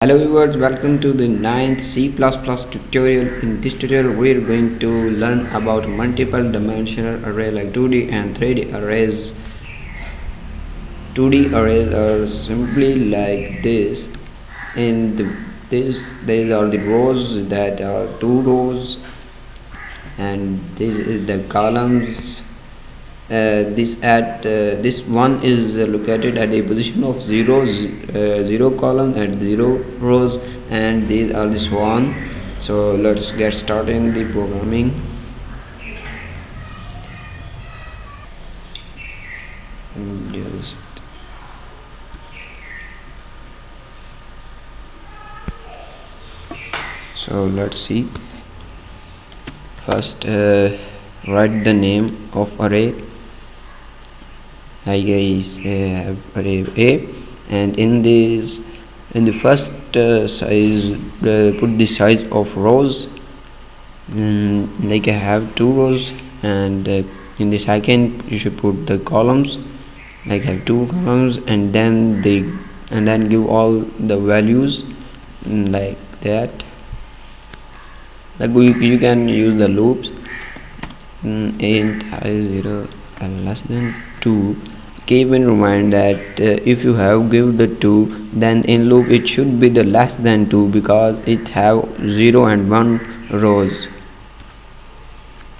Hello viewers, welcome to the ninth C++ tutorial. In this tutorial we are going to learn about multiple dimensional array like 2D and 3D arrays. 2D arrays are simply like this. In these are the rows that are two rows, and this is the columns. This one is located at a position of 0 column and 0 rows, and these are this one. So let's get started in the programming. Just so let's see. First write the name of array. I guess array A, and in the first size, put the size of rows. Like I have two rows, and in the second you should put the columns. Like I have two columns, and then give all the values like that. Like you can use the loops. Int I0 less than 2. Keep in mind that if you have give the 2, then in loop it should be the less than 2, because it have 0 and 1 rows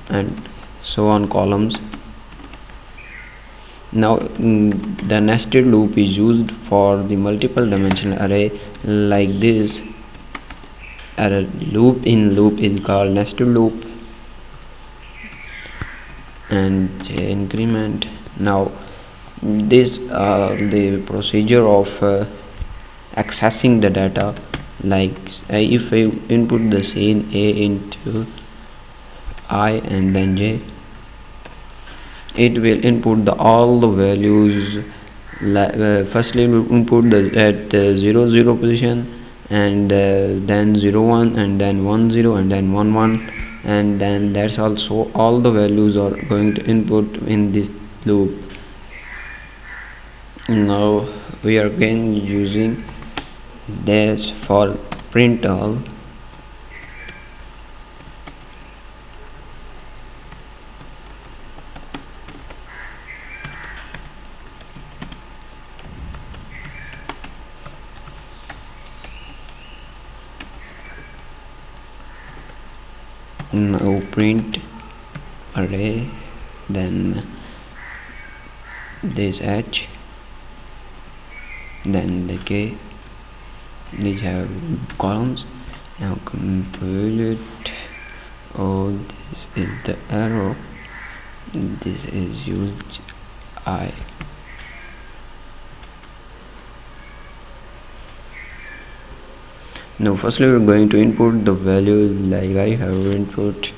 and so on columns. Now the nested loop is used for the multiple dimensional array like this. A loop in loop is called nested loop, and increment. Now this the procedure of accessing the data. Like if I input the scene A into I and then J, it will input all the values. Firstly we input at 0 position, and then 0 1, and then 1 0, and then 1 1, and then that's also all the values are going to input in this loop. Now we are again using dash for print all. Now print array, then this H, then the K. These have columns. Now compile it. Oh, this is the arrow. This is used I. Now firstly we're going to input the values. Like I have input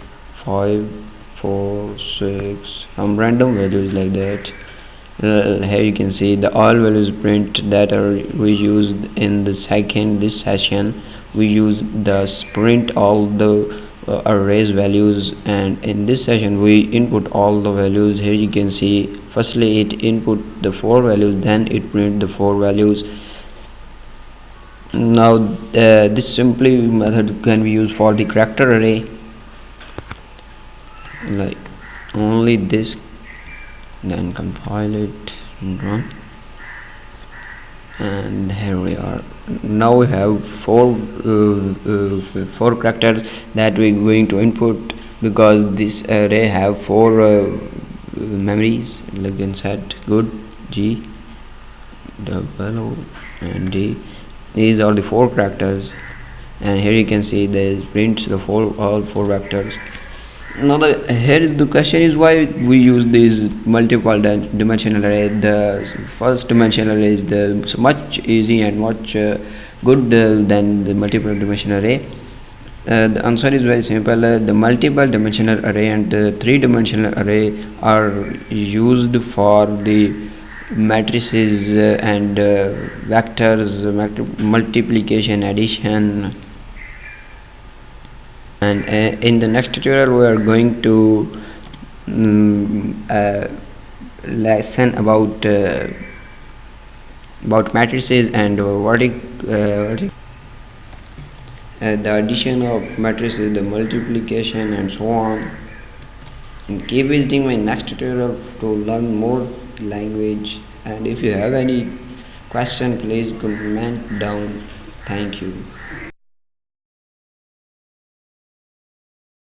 5 4 6, some random values like that. Here you can see the all values print that are we used in this session. We use the print all the arrays values, and in this session we input all the values. Here you can see firstly it input the 4 values, then it print the 4 values. Now this simply method can be used for the character array, like only this. Then compile it and run, and here we are. Now we have four characters that we're going to input, because this array have 4 memories. Like inside good G, double O, and D. These are the 4 characters, and here you can see they prints the all 4 vectors. Now here is the question is why we use this multiple dimensional array. The first dimensional array is so much easy and much good than the multiple dimensional array. The answer is very simple. The multiple dimensional array and the 3-dimensional array are used for the matrices and vectors, multiplication, addition. And in the next tutorial we are going to lesson about matrices and the addition of matrices, the multiplication, and so on. And keep visiting my next tutorial to learn more language. And if you have any question, please comment down. Thank you.